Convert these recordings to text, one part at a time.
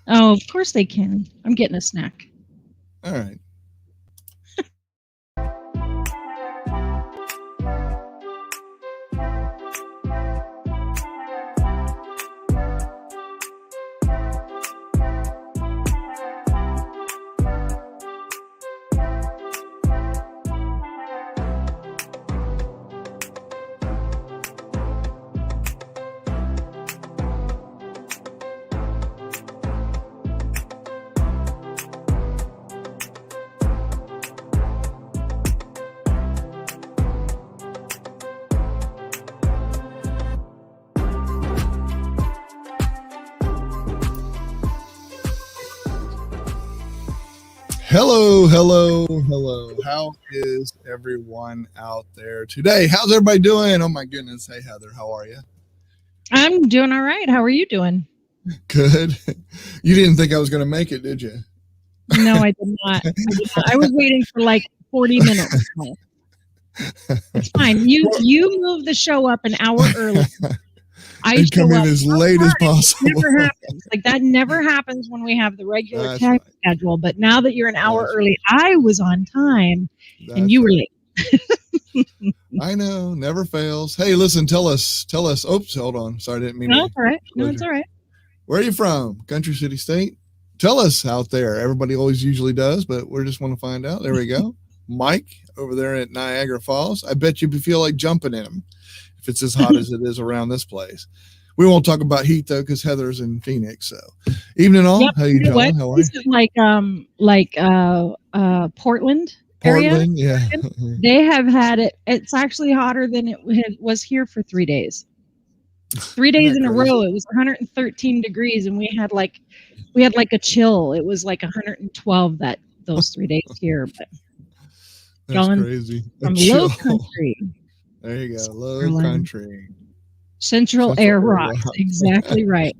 Oh, of course they can. I'm getting a snack. All right. Hello, hello, hello. How is everyone out there today? How's everybody doing? Oh my goodness. Hey Heather, how are you? I'm doing all right. How are you doing? Good. You didn't think I was going to make it, did you? No, I did not. I was waiting for like 40 minutes. It's fine. You move the show up an hour early. I come in as late as possible. It never happens. Like that never happens when we have the regular time schedule. But now that you're an hour early, I was on time and you were late. I know, never fails. Hey, listen, tell us. Oops, hold on. Sorry, I didn't mean to. No, it's all right. No, it's all right. Where are you from? Country, city, state? Tell us out there. Everybody always usually does, but we just want to find out. There we go. Mike over there at Niagara Falls. I bet you feel like jumping in them if it's as hot as it is around this place. We won't talk about heat though, because Heather's in Phoenix. So, evening all. Yep. How you doing? How are you? This is like Portland. Portland, area. Yeah. They have had it. It's actually hotter than it was here for 3 days. 3 days in a row, it was 113 degrees, and we had like a chill. It was like 112 those 3 days here. But that's crazy. From low country. There you go, low country. Central Air Rocks. Exactly right.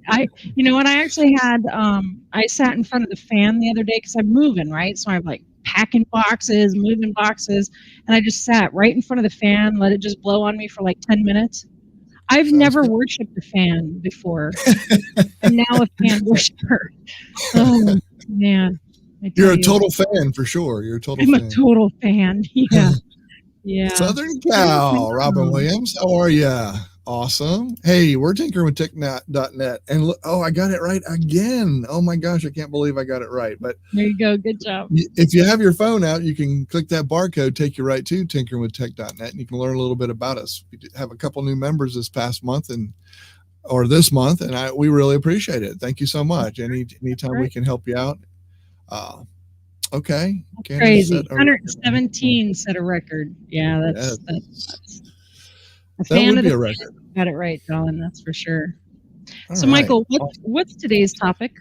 You know what? I actually had I sat in front of the fan the other day because I'm moving, right? So I'm like packing boxes, moving boxes, and I just sat right in front of the fan, let it just blow on me for like 10 minutes. I've never worshipped a fan before. I'm now a fan worshiper. Oh man. You're a total fan for sure. You're a total fan. I'm a total fan. Yeah. Yeah. Southern Cal, Robin Williams. How are you? Awesome. Hey, we're tinkering with tech.net. And look, I got it right again. Oh my gosh, I can't believe I got it right. But there you go. Good job. If you have your phone out, you can click that barcode, take you right to tinkeringwithtech.net, and you can learn a little bit about us. We have a couple new members this past month or this month, and we really appreciate it. Thank you so much. Anytime we can help you out. Okay. That's crazy. 117 set a record. Yeah, that's a fan of the record. Got it right, Colin. That's for sure. So, Michael, what's today's topic?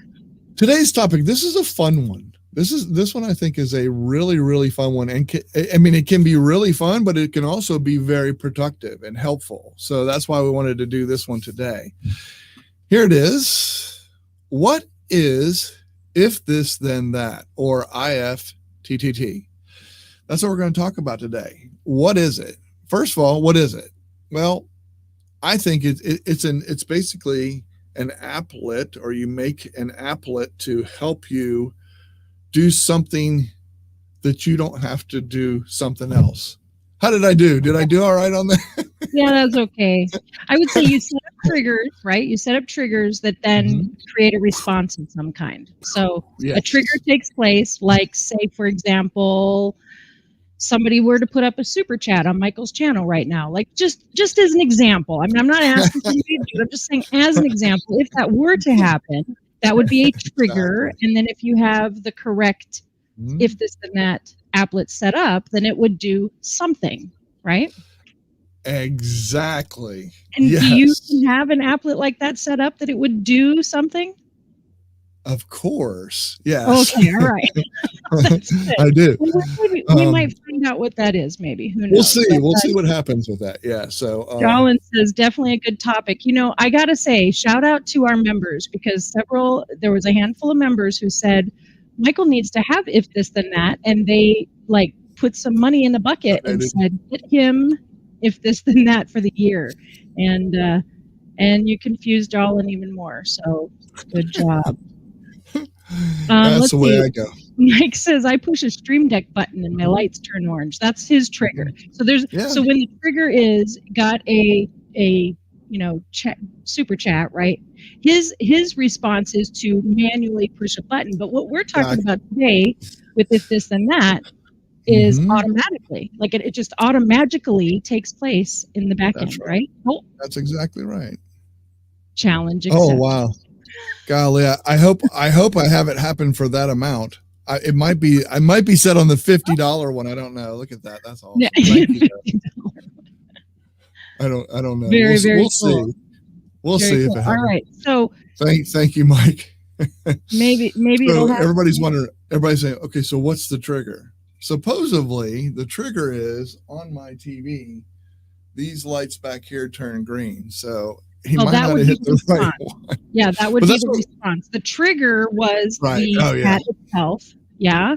Today's topic. This is a fun one. This one I think is a really, really fun one, and it can be really fun, but it can also be very productive and helpful. So that's why we wanted to do this one today. Here it is. What is if this then that, or IFTTT? That's what we're going to talk about today. What is it? First of all, what is it? Well, I think it's basically an applet, or you make an applet to help you do something that you don't have to do something else. How did I do? Did I do all right on that? Yeah, that's okay. I would say you set up triggers, right? You set up triggers that then create a response of some kind. So a trigger takes place, like say, for example, somebody were to put up a super chat on Michael's channel right now, like just as an example. I mean, I'm not asking for you to do it. I'm just saying as an example, if that were to happen, that would be a trigger. Exactly. And then if you have the correct if this and that applet set up, then it would do something, right? Exactly. And do you have an applet like that set up that it would do something? Of course. Yes. Okay. All right. I do. We might find out what that is. Maybe. Who knows? We'll see. We'll see what happens with that. Yeah. So. Colin says definitely a good topic. You know, I gotta say, shout out to our members, because there was a handful of members who said Michael needs to have if this then that, and they like put some money in the bucket and said get him if this then that for the year, and you confused Colin even more. So good job. That's Let's the way see. I go. Mike says, I push a Stream Deck button and my lights turn orange. That's his trigger. So so when the trigger is got a super chat, right? His response is to manually push a button. But what we're talking about today with this, and that is automatically, like it just automatically takes place in the back end, right? Oh, that's exactly right. Challenge accepted. Oh wow. Golly, I hope I have it happen for that amount. I might be set on the $50 one. I don't know. Look at that. That's awesome. Thank you. I don't know. Very, we'll cool. See. We'll very see cool. if it happens. All right. So thank you, Mike. maybe so everybody's wondering. Everybody's saying, okay, so what's the trigger? Supposedly the trigger is on my TV. These lights back here turn green. So he might not have hit the right one. Yeah, that would be the response. The trigger was the cat itself. Yeah.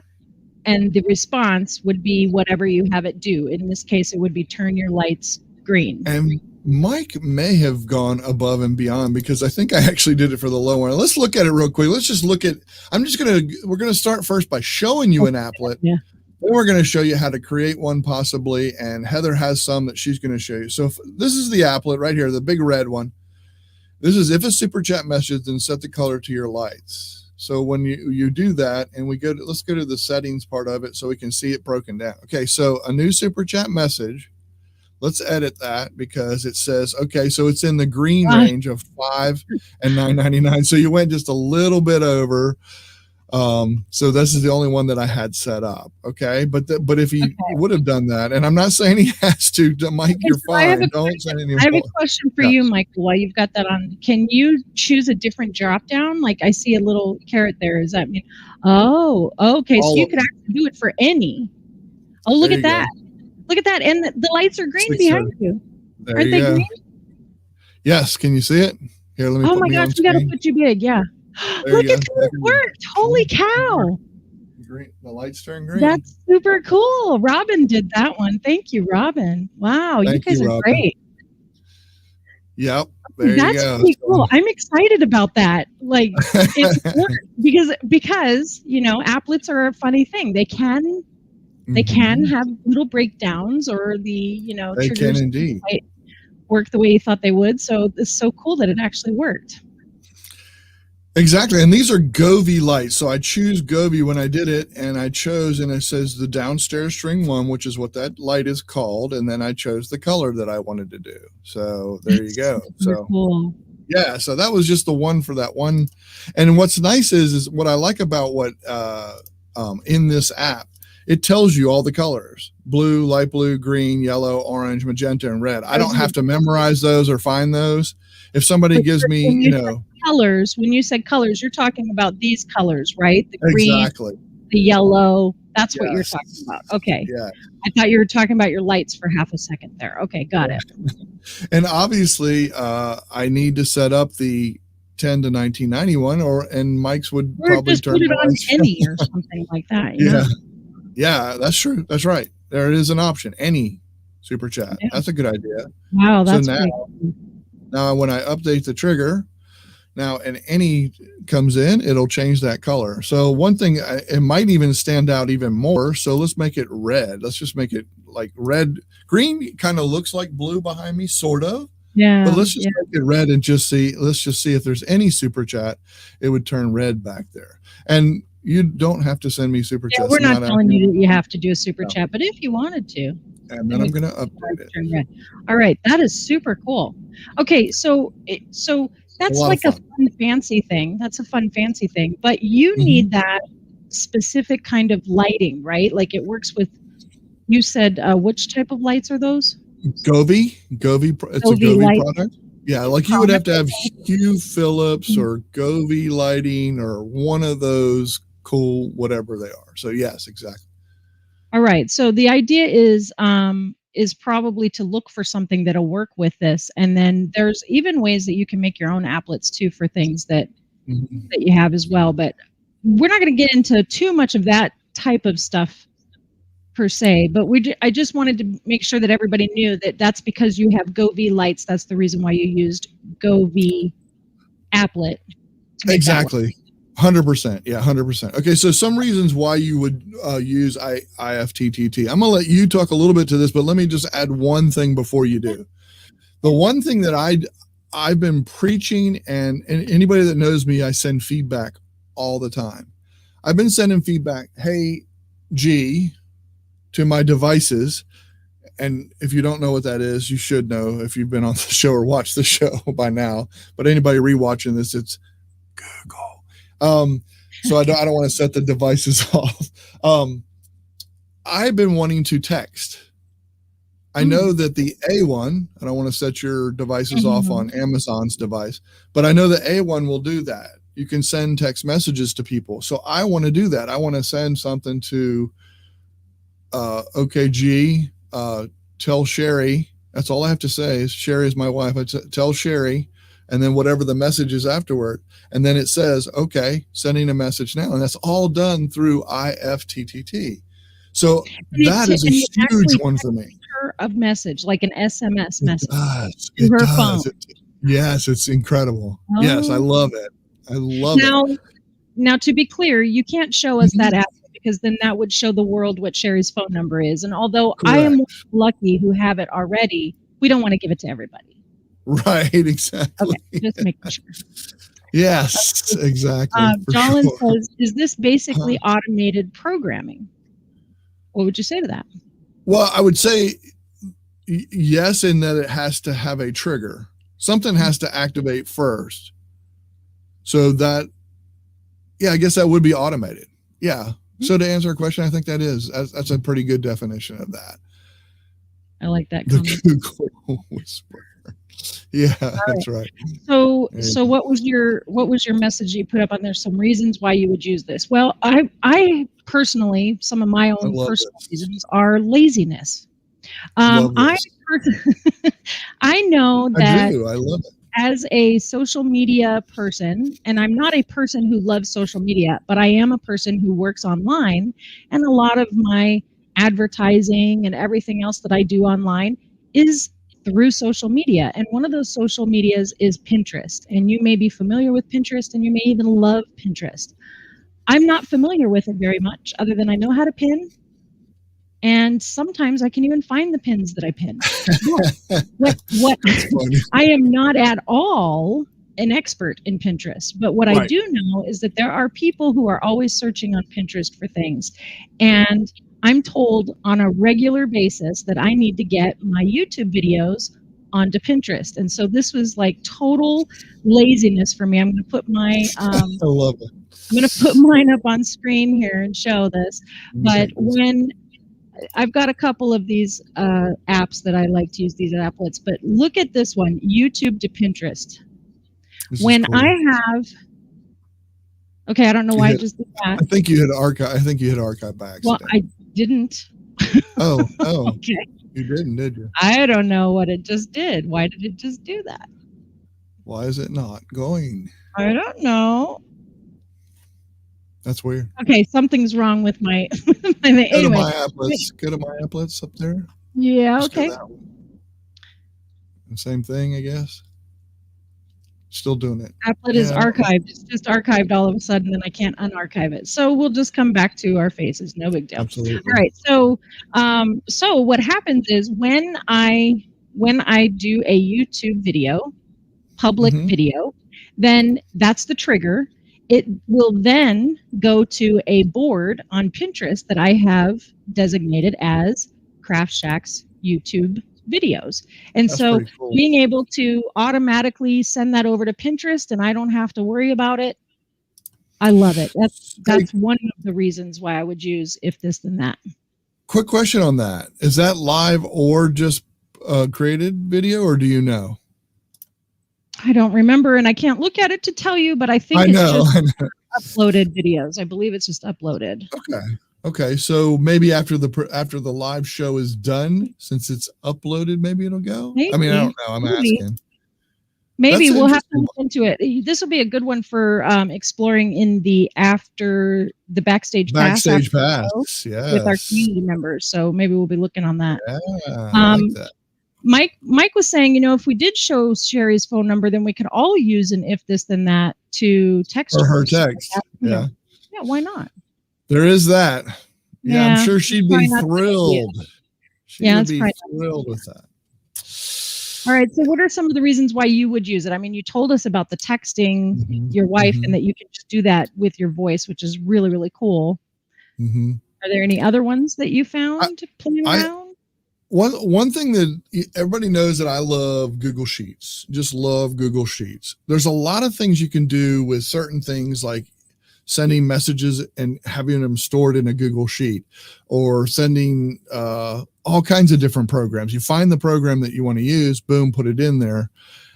And the response would be whatever you have it do. In this case, it would be turn your lights green. And Mike may have gone above and beyond, because I think I actually did it for the low one. Let's look at it real quick. Let's just look at, we're going to start first by showing you an applet. Yeah. Then we're going to show you how to create one possibly. And Heather has some that she's going to show you. So this is the applet right here, the big red one. This is if a super chat message, then set the color to your lights. So when you do that, and let's go to the settings part of it so we can see it broken down. Okay. So a new super chat message. Let's edit that, because it says, okay, so it's in the green range of $5 and $9.99. So you went just a little bit over. So this is the only one that I had set up. Okay. But if he would have done that, and I'm not saying he has to, Mike, you're fine. Don't say anything. I have a question for you, Michael, while you've got that on. Can you choose a different drop down? Like I see a little carrot there. Does that mean, oh, okay. So you could actually do it for any. Oh, look at that. Look at that. And the lights are green behind you. Aren't they green? Yes. Can you see it? Here, let me oh my gosh, we got to put you big. Yeah. Look at how it worked. Holy cow. Green. The lights turn green. That's super cool. Robin did that one. Thank you, Robin. Wow. You guys are great. Yep. There That's pretty cool. I'm excited about that. Like it worked because, applets are a funny thing. They can have little breakdowns, or the, they triggers can indeed work the way you thought they would. So it's so cool that it actually worked. Exactly. And these are 𝐞𝐽 lights. So I choose 𝐞𝐽 when I did it, and I chose, and it says the downstairs string 1, which is what that light is called. And then I chose the color that I wanted to do. So there you go. So cool. Yeah. So that was just the one for that one. And what's nice is what I like about what in this app, it tells you all the colors: blue, light blue, green, yellow, orange, magenta, and red. I don't have to memorize those or find those. If somebody gives me, colors, when you said colors, you're talking about these colors, right? The green, exactly. The yellow. That's what you're talking about. Okay. Yeah. I thought you were talking about your lights for half a second there. Okay, got it. And obviously, I need to set up the 10 to 1991, and Mike's would probably just turn put it on any or something like that. Yeah. Yeah, that's true. That's right. There is an option. Any super chat. Yeah. That's a good idea. Wow, that's now when I update the trigger, and any comes in, it'll change that color. So one thing, it might even stand out even more. So let's make it red. Let's just make it like red. Green kind of looks like blue behind me, sort of. Yeah. But let's just make it red and let's just see if there's any super chat. It would turn red back there. And you don't have to send me super chats. We're not telling you that you have to do a super chat, but if you wanted to. And then I'm going to update it. All right. That is super cool. Okay. So that's like a fun, fancy thing. That's a fun, fancy thing. But you need that specific kind of lighting, right? Like it works with, you said, which type of lights are those? 𝐞𝐽. It's a 𝐞𝐽 product. Yeah, like you would have to have Hugh Phillips or 𝐞𝐽 lighting or one of those cool, whatever they are. So yes, exactly. All right. So the idea is probably to look for something that'll work with this. And then there's even ways that you can make your own applets too for things that you have as well. But we're not going to get into too much of that type of stuff per se, but I just wanted to make sure that everybody knew that that's because you have 𝐞𝐽 lights. That's the reason why you used 𝐞𝐽 applet. Exactly. 100%. Yeah, 100%. Okay, so some reasons why you would use IFTTT. I'm gonna let you talk a little bit to this, but let me just add one thing before you do. The one thing that I've been preaching, and anybody that knows me, I send feedback all the time. I've been sending feedback, hey, G, to my devices. And if you don't know what that is, you should know if you've been on the show or watched the show by now. But anybody rewatching this, it's Google. So I don't want to set the devices off. I've been wanting to text. I know that the A one, I don't want to set your devices off on Amazon's device, but I know the A one will do that. You can send text messages to people. So I want to do that. I want to send something to, okay, G, tell Sherry. That's all I have to say is Sherry is my wife. I tell Sherry, and then whatever the message is afterward. And then it says, okay, sending a message now. And that's all done through IFTTT. So that is a huge one for me. Of message, like an SMS message. It does. Yes, it's incredible. Oh. Yes, I love it. I love it. Now, to be clear, you can't show us that app because then that would show the world what Sherry's phone number is. And although I am lucky who have it already, we don't want to give it to everybody. Right, exactly. Okay, just making sure. Yes, exactly. Jolyn says, is this basically automated programming? What would you say to that? Well, I would say yes, in that it has to have a trigger. Something has to activate first. So that, yeah, I guess that would be automated. Yeah. So to answer a question, I think that's a pretty good definition of that. I like that. The Google Whisperer. Yeah, that's right. So what was your message you put up on there? Some reasons why you would use this. Well, I personally, some of my own personal reasons are laziness. I know that I love it. As a social media person, and I'm not a person who loves social media, but I am a person who works online, and a lot of my advertising and everything else that I do online is through social media. And one of those social medias is Pinterest. And you may be familiar with Pinterest, and you may even love Pinterest. I'm not familiar with it very much, other than I know how to pin. And sometimes I can even find the pins that I pin. What I am not at all an expert in Pinterest, but what I do know is that there are people who are always searching on Pinterest for things. And I'm told on a regular basis that I need to get my YouTube videos onto Pinterest. And so this was like total laziness for me. I'm going to put my, I love it. I'm going to put mine up on screen here and show this. But when I've got a couple of these apps that I like to use, these applets, but look at this one, YouTube to Pinterest. When I have, okay, I don't know why I just did that. I think you hit archive by accident. Well, I didn't. Oh, okay. You didn't, did you? I don't know what it just did. Why did it just do that? Why is it not going? I don't know. That's weird. Okay, something's wrong with my anyway. Go to my applets up there. Yeah, okay. Same thing, I guess. Still doing it. Applet is archived. It's just archived all of a sudden, and I can't unarchive it. So we'll just come back to our faces. No big deal. Absolutely. All right. So what happens is when I do a YouTube video, public video, then that's the trigger. It will then go to a board on Pinterest that I have designated as Craft Shack's YouTube videos. And that's so cool. Being able to automatically send that over to Pinterest and I don't have to worry about it, I love it. That's one of the reasons why I would use If This Then That. Quick question on that. Is that live or just created video, or do you know? I don't remember, and I can't look at it to tell you, but I think it's just uploaded videos. I believe it's just uploaded. Okay. So maybe after the live show is done, since it's uploaded, maybe it'll go. Maybe. I mean, I don't know. I'm asking. Maybe we'll have to look into it. This will be a good one for exploring in the backstage pass. Yes. With our community members. So maybe we'll be looking on that. Yeah, I like that. Mike was saying, if we did show Sherry's phone number, then we could all use an If This Then That to text or her So text. Yeah. Yeah, why not? There is that. Yeah, I'm sure she'd be probably not a good idea. thrilled. She Yeah, would that's be probably thrilled with that. All right. So what are some of the reasons why you would use it? I mean, you told us about the texting your wife and that you can just do that with your voice, which is really, really cool. Are there any other ones that you found playing around? One thing that everybody knows that I love Google Sheets, just love Google Sheets. There's a lot of things you can do with certain things, like sending messages and having them stored in a Google Sheet, or sending all kinds of different programs. You find the program that you want to use, boom, put it in there.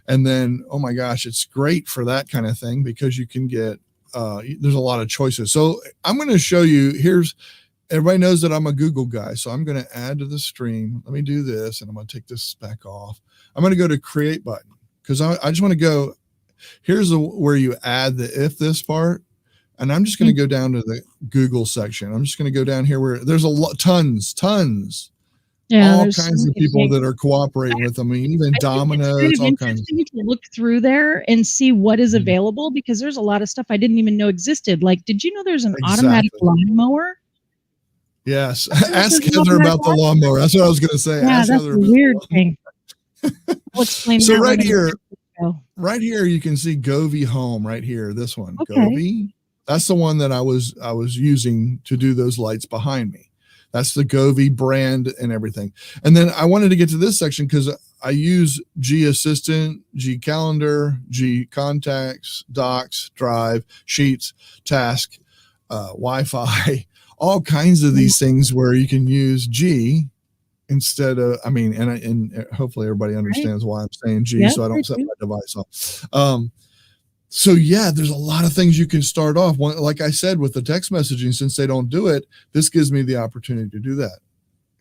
And then, oh my gosh, it's great for that kind of thing because you can get, there's a lot of choices. So I'm going to show you, everybody knows that I'm a Google guy. So I'm going to add to the stream. Let me do this, and I'm going to take this back off. I'm going to go to create button because I just want to go, here's where you add the if this part. And I'm just going to go down to the Google section. I'm just going to go down here where there's tons, all kinds of people that are cooperating with them. I mean, even Domino's, all kinds. You can look through there and see what is available, because there's a lot of stuff I didn't even know existed. Like, did you know there's an automatic lawnmower? Yes. Ask Heather about the lawnmower. That's what I was going to say. Yeah, Ask that's Heather a weird thing. I'll explain. So right here, you can see 𝐞𝐽 Home right here. This one, 𝐞𝐽. That's the one that I was using to do those lights behind me. That's the 𝐞𝐽 brand and everything. And then I wanted to get to this section because I use G Assistant, G Calendar, G Contacts, Docs, Drive, Sheets, Task, Wi-Fi, all kinds of these things where you can use G instead of, I mean, and hopefully everybody understands why I'm saying G, so I don't set my device off. So yeah, there's a lot of things you can start off. Like I said, with the text messaging, since they don't do it, this gives me the opportunity to do that.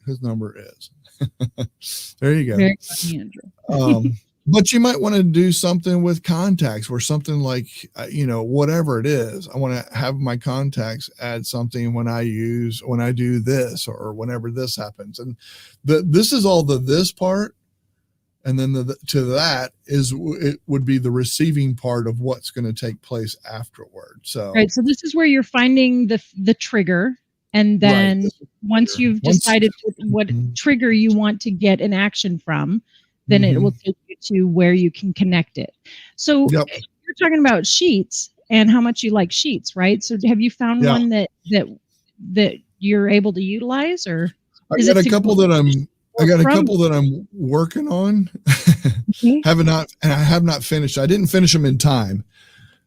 His number is. There you go. Very funny, Andrew. But you might want to do something with contacts, where something like, whatever it is, I want to have my contacts add something when I do this, or whenever this happens. And this is all this part. And then to that it would be the receiving part of what's going to take place afterward. So so this is where you're finding the trigger, and then once you've decided what trigger you want to get an action from, then it will take you to where you can connect it. So you're talking about Sheets and how much you like Sheets, right? So have you found one that you're able to utilize, or I got a couple that I'm working on. I have not finished. I didn't finish them in time.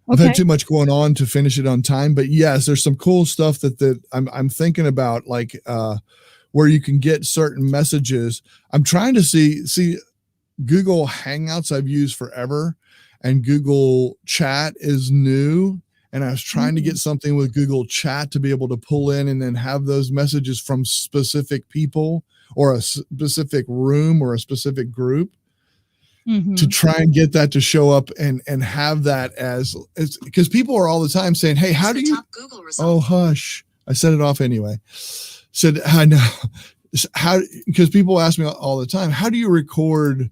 I've had too much going on to finish it on time. But yes, there's some cool stuff that I'm thinking about, like where you can get certain messages. I'm trying to see Google Hangouts I've used forever, and Google Chat is new. And I was trying to get something with Google Chat to be able to pull in and then have those messages from specific people, or a specific room, or a specific group, to try and get that to show up and have that as, because people are all the time saying, hey, how do you, oh, hush, I set it off anyway. Said, I know, because people ask me all the time, how do you record,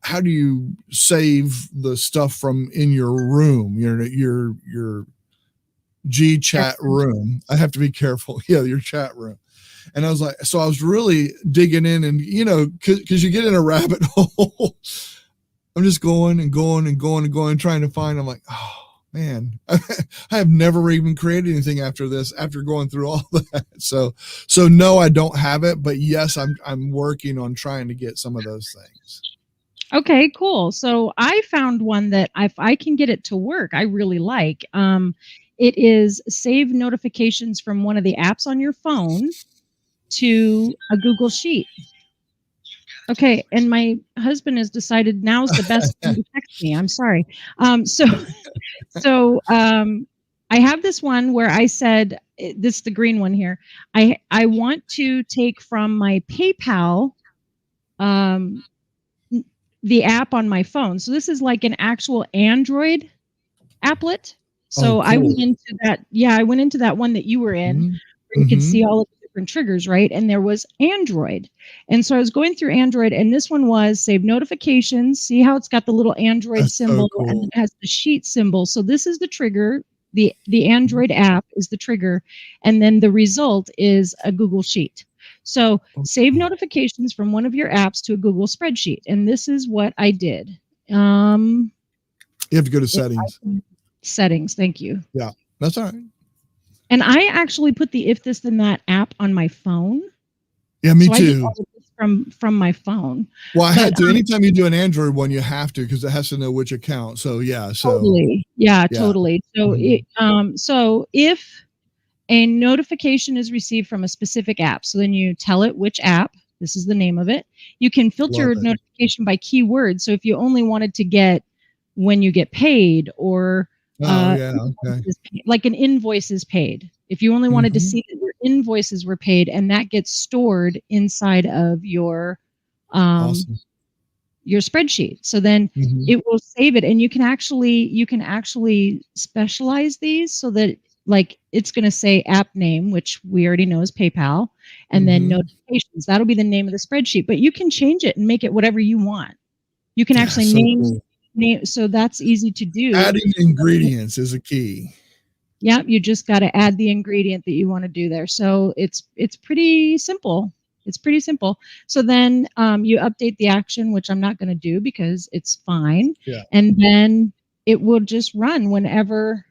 how do you save the stuff from in your room, your G chat room? I have to be careful. Yeah, your chat room. And I was like, so I was really digging in, and because you get in a rabbit hole. I'm just going and going and going and going, trying to find. I'm like, oh man, I have never even created anything after this, after going through all that. So no, I don't have it, but yes, I'm working on trying to get some of those things. Okay, cool. So I found one that if I can get it to work, I really like. It is save notifications from one of the apps on your phone to a Google Sheet. Okay, and my husband has decided now's the best time to text me. I'm sorry. So I have this one where I said, this is the green one here. I want to take from my PayPal the app on my phone. So this is like an actual Android applet. So I went into that. Yeah, I went into that one that you were in. Where you can see all of the different triggers, right? And there was Android. And so I was going through Android, and this one was save notifications. See how it's got the little Android That's symbol so and cool. it has the sheet symbol. So this is the trigger. The Android app is the trigger, and then the result is a Google Sheet. So save notifications from one of your apps to a Google spreadsheet. And this is what I did. You have to go to settings. Settings, thank you. Yeah, that's all right. And I actually put the If This Then That app on my phone. Yeah, me so too. I did all of this from my phone. Well, I had to. Anytime you do an Android one, you have to, because it has to know which account. So yeah, totally. Yeah, totally. So so if a notification is received from a specific app, so then you tell it which app. This is the name of it. You can filter notification by keyword. So if you only wanted to get when you get paid, or like an invoice is paid. If you only wanted to see that your invoices were paid, and that gets stored inside of your your spreadsheet. So then it will save it, and you can actually specialize these so that, like, it's going to say app name, which we already know is PayPal, and then notifications. That'll be the name of the spreadsheet, but you can change it and make it whatever you want. You can actually name, so that's easy to do. Adding ingredients is a key. Yeah, you just got to add the ingredient that you want to do there. So it's pretty simple. It's pretty simple. So then you update the action, which I'm not going to do because it's fine. Yeah. And then it will just run whenever.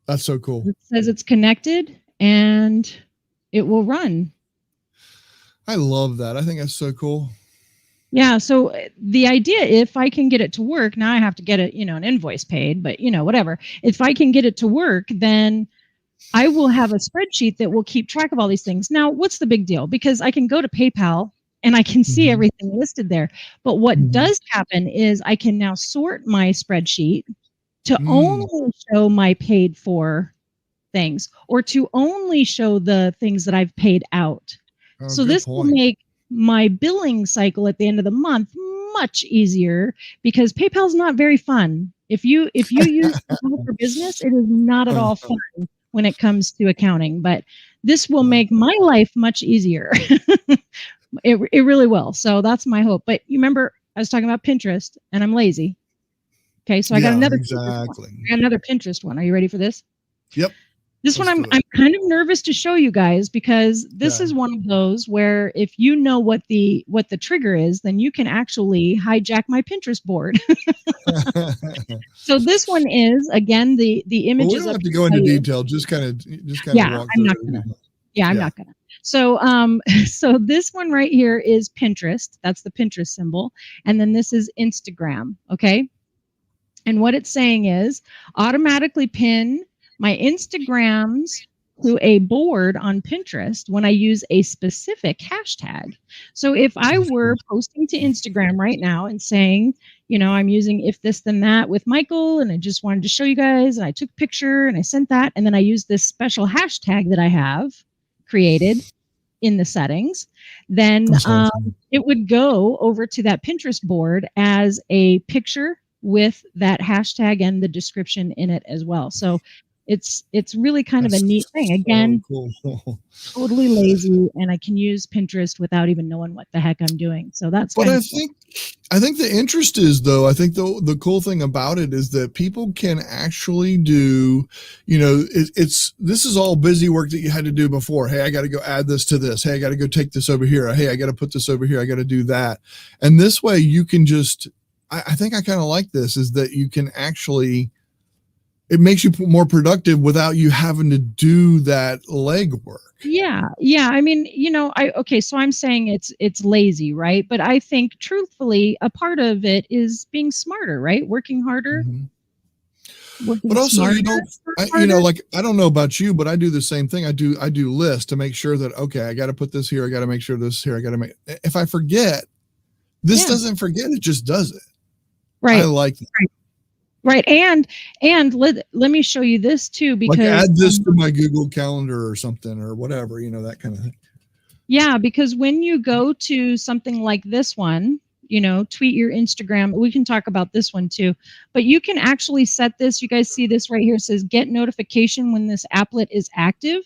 That's so cool. It says it's connected, and it will run. I love that. I think that's so cool. Yeah. So the idea, if I can get it to work, now I have to get it, an invoice paid, but whatever. If I can get it to work, then I will have a spreadsheet that will keep track of all these things. Now, what's the big deal? Because I can go to PayPal and I can see everything listed there. But what does happen is I can now sort my spreadsheet to only show my paid for things, or to only show the things that I've paid out. So this will make my billing cycle at the end of the month much easier, because PayPal's not very fun. If you use PayPal for business, it is not at all fun when it comes to accounting, but this will make my life much easier. It really will. So that's my hope. But you remember I was talking about Pinterest, and I'm lazy. Okay, so I got another Pinterest one. Are you ready for this? Yep. This one I'm kind of nervous to show you guys, because this is one of those where if you know what the trigger is, then you can actually hijack my Pinterest board. So this one is, again, the images. We don't have to go into detail. Just kind of walk through it. I'm not gonna. So so this one right here is Pinterest. That's the Pinterest symbol, and then this is Instagram. Okay, and what it's saying is automatically pin my Instagrams to a board on Pinterest when I use a specific hashtag. So if I were posting to Instagram right now and saying, I'm using If This Then That with Michael, and I just wanted to show you guys, and I took a picture and I sent that, and then I used this special hashtag that I have created in the settings, then it would go over to that Pinterest board as a picture with that hashtag and the description in it as well. So it's really kind of a neat thing. Again, totally lazy, and I can use Pinterest without even knowing what the heck I'm doing. So that's. But I think the interest is, though, I think the cool thing about it is that people can actually do, this is all busy work that you had to do before. Hey, I got to go add this to this. Hey, I got to go take this over here. Hey, I got to put this over here. I got to do that. And this way you can just, I think I kind of like this, is that you can actually, it makes you more productive without you having to do that legwork. Yeah. I mean, so I'm saying it's lazy, right? But I think truthfully, a part of it is being smarter, right? Working harder. But also, I don't know about you, but I do the same thing. I do lists to make sure that, okay, I got to put this here. I got to make sure this here. If I forget, this doesn't forget. It just does it. Right. I like that. Right. And let me show you this too, because like add this to my Google Calendar or something, or whatever, that kind of thing. Yeah, because when you go to something like this one, tweet your Instagram, we can talk about this one too, but you can actually set this. You guys see this right here. It says get notification when this applet is active.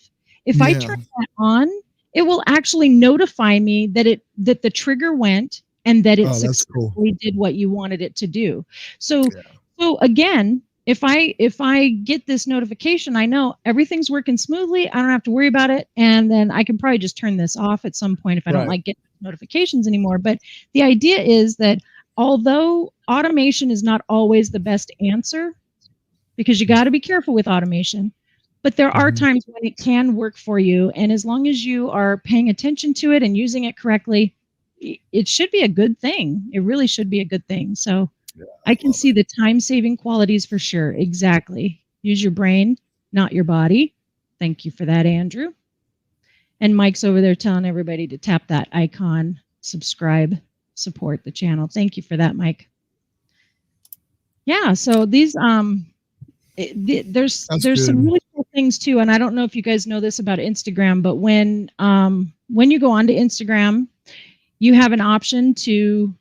If I turn that on, it will actually notify me that the trigger went and that it successfully did what you wanted it to do. So again, if I get this notification, I know everything's working smoothly. I don't have to worry about it, and then I can probably just turn this off at some point if I don't like getting notifications anymore. But the idea is that although automation is not always the best answer, because you got to be careful with automation, but there are times when it can work for you. And as long as you are paying attention to it and using it correctly, it should be a good thing. It really should be a good thing. So I can see the time-saving qualities for sure. Exactly. Use your brain, not your body. Thank you for that, Andrew. And Mike's over there telling everybody to tap that icon, subscribe, support the channel. Thank you for that, Mike. Yeah, so these there's some really cool things too, and I don't know if you guys know this about Instagram, but when you go onto Instagram, you have an option to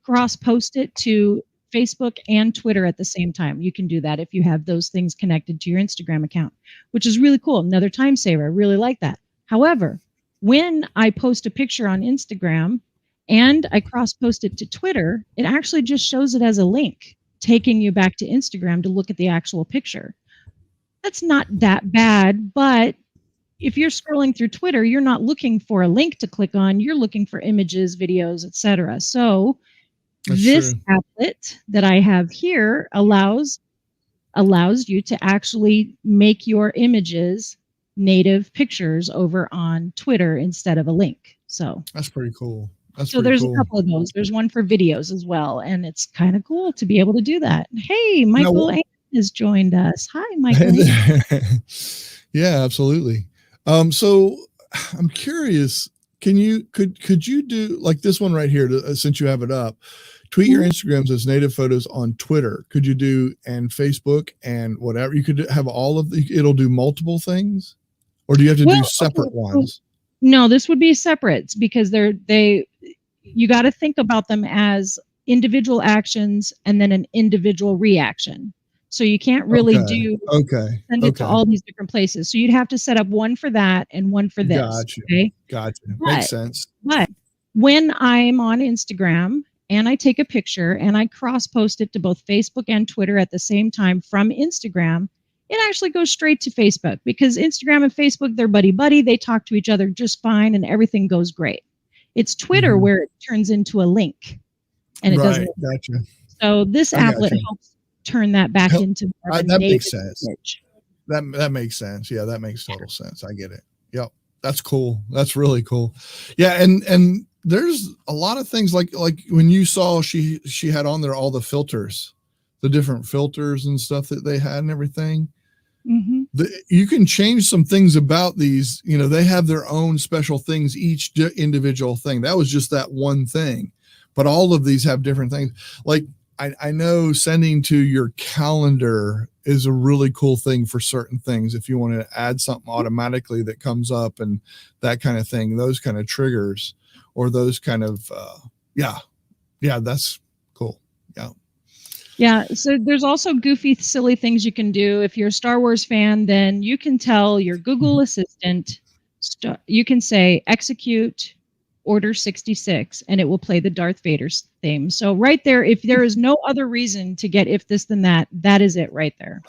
cross-post it to Facebook and Twitter at the same time. You can do that if you have those things connected to your Instagram account, which is really cool. Another time saver. I really like that. However, when I post a picture on Instagram and I cross-post it to Twitter, it actually just shows it as a link, taking you back to Instagram to look at the actual picture. That's not that bad, but if you're scrolling through Twitter, you're not looking for a link to click on. You're looking for images, videos, etc. So this applet that I have here allows you to actually make your images native pictures over on Twitter instead of a link. So that's pretty cool. There's a couple of those. There's one for videos as well, and it's kind of cool to be able to do that. Hey, Michael has joined us. Hi, Michael. Yeah, absolutely. So I'm curious, could you do like this one right here, since you have it up, tweet your Instagrams as native photos on Twitter? Could you do, and Facebook and whatever? You could have all of it'll do multiple things, or do you have to do separate ones? No, this would be separate because you got to think about them as individual actions and then an individual reaction. So you can't really send it to all these different places. So you'd have to set up one for that and one for this. Gotcha. Okay? Gotcha. Makes sense. But when I'm on Instagram and I take a picture and I cross-post it to both Facebook and Twitter at the same time from Instagram, it actually goes straight to Facebook because Instagram and Facebook, they're buddy-buddy. They talk to each other just fine and everything goes great. It's Twitter where it turns into a link. And it doesn't. Gotcha. So this applet helps turn that back into more of a that native makes sense. image. That makes sense. Yeah, that makes total sense. I get it. Yep. That's cool. That's really cool. Yeah, and there's a lot of things like when you saw she had on there all the filters, the different filters and stuff that they had and everything. You can change some things about these. You know, they have their own special things, each individual thing. That was just that one thing, but all of these have different things. Like I know sending to your calendar is a really cool thing for certain things. If you want to add something automatically that comes up and that kind of thing, those kind of triggers or those kind of, yeah, that's cool. Yeah. Yeah. So there's also goofy, silly things you can do. If you're a Star Wars fan, then you can tell your Google Assistant, you can say, execute Order 66, and it will play the Darth Vader theme. So right there, if there is no other reason to get if this then that, that is it right there.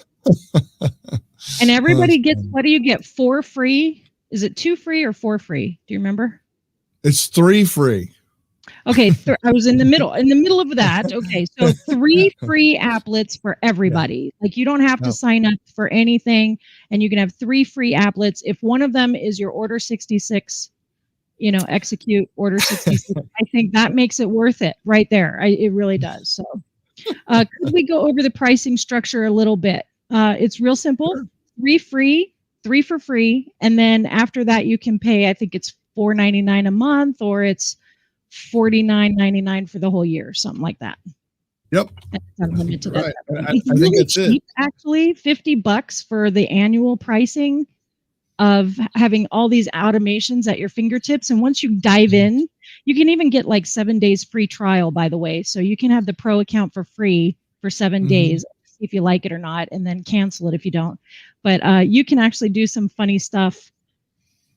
And everybody gets, what do you get? 4 free? Is it 2 free or 4 free? Do you remember? It's 3 free. Okay, I was in the middle of that. Okay, so 3 free applets for everybody. Like you don't have to sign up for anything, and you can have 3 free applets. If one of them is your Order 66, execute Order 66. I think that makes it worth it right there. It really does. So could we go over the pricing structure a little bit? It's real simple. 3 free, 3 for free. And then after that, you can pay, I think it's $4.99 a month, or it's $49.99 for the whole year, something like that. Yep. That's unlimited. Right. It's really think cheap, actually. $50 for the annual pricing of having all these automations at your fingertips. And once you dive in, you can even get like 7 days free trial, by the way. So you can have the pro account for free for 7 days. see if you like it or not, and then cancel it if you don't. But you can actually do some funny stuff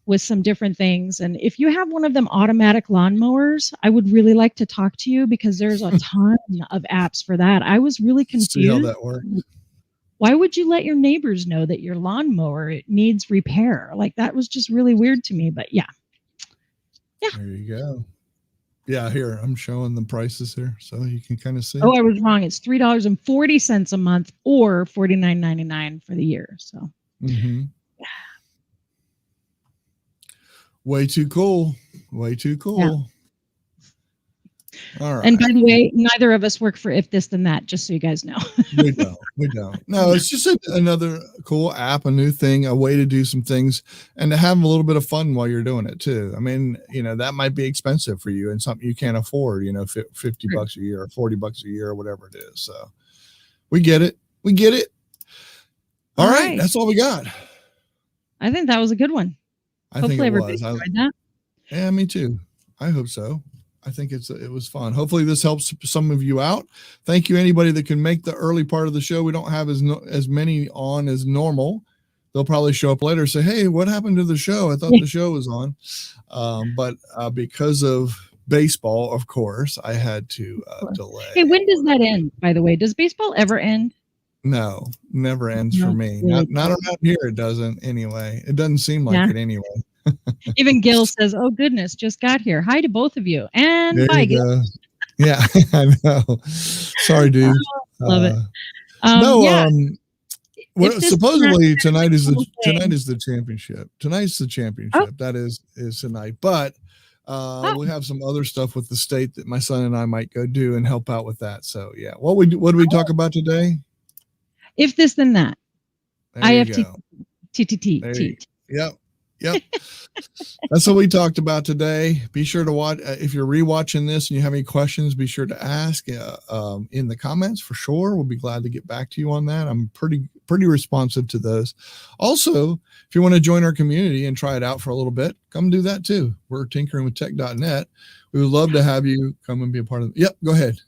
with some different things. And if you have one of them automatic lawnmowers, I would really like to talk to you, because there's a ton of apps for that. I was really confused. See how that works. Why would you let your neighbors know that your lawnmower needs repair? Like, that was just really weird to me. But yeah. There you go. Yeah, here I'm showing the prices here, so you can kind of see. Oh, I was wrong. It's $3.40 a month, or $49.99 for the year. So. Mm-hmm. Way too cool. Way too cool. Yeah. All right. And by the way, neither of us work for If This Then That, just so you guys know. We don't. We don't. No, it's just another cool app, a new thing, a way to do some things, and to have a little bit of fun while you're doing it too. I mean, that might be expensive for you and something you can't afford, $50 a year or $40 a year or whatever it is. So we get it. We get it. All right. That's all we got. I think that was a good one. Hopefully everybody enjoyed that. Yeah, me too. I hope so. I think it was fun. Hopefully this helps some of you out. Thank you, anybody that can make the early part of the show. We don't have as many on as normal. They'll probably show up later and say, hey, what happened to the show? I thought the show was on. But because of baseball, of course, I had to delay. Hey, when does that end, by the way? Does baseball ever end? No, never ends for me. Not around here. It doesn't anyway. It doesn't seem like it anyway. Even Gil says, oh goodness, just got here. Hi to both of you. And there bye, Gil. Yeah, I know. Sorry, dude. Love it. Supposedly tonight is the championship. Tonight's the championship. That is tonight. But we have some other stuff with the state that my son and I might go do and help out with that. So yeah. What do we talk about today? If This Then That. IFT. Yep. That's what we talked about today. Be sure to watch. If you're rewatching this and you have any questions, be sure to ask in the comments for sure. We'll be glad to get back to you on that. I'm pretty responsive to those. Also, if you want to join our community and try it out for a little bit, come do that too. We're tinkeringwithtech.net. We would love to have you come and be a part of it. Yep. Go ahead.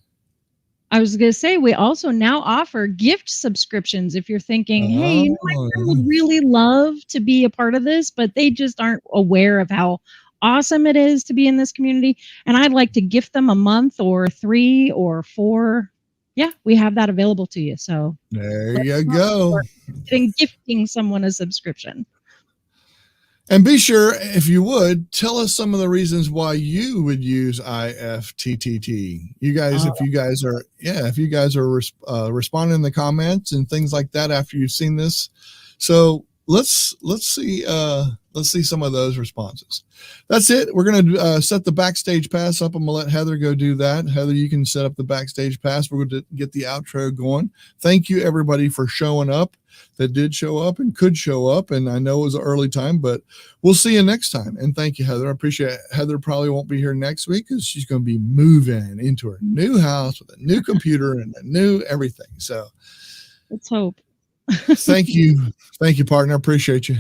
I was going to say, we also now offer gift subscriptions. If you're thinking, hey, my friend would really love to be a part of this, but they just aren't aware of how awesome it is to be in this community, and I'd like to gift them a month or 3 or 4. Yeah, we have that available to you. So there you go. Gifting someone a subscription. And be sure, if you would, tell us some of the reasons why you would use IFTTT. You guys, if you guys are responding in the comments and things like that after you've seen this. So let's see some of those responses. That's it. We're going to set the backstage pass up. I'm going to let Heather go do that. Heather, you can set up the backstage pass. We're going to get the outro going. Thank you, everybody, for showing up. That did show up and could show up. And I know it was an early time, but we'll see you next time. And thank you, Heather. I appreciate it. Heather probably won't be here next week because she's going to be moving into her new house with a new computer and a new everything. So let's hope. Thank you. Thank you, partner. Appreciate you.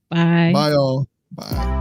Bye. Bye, all. Bye.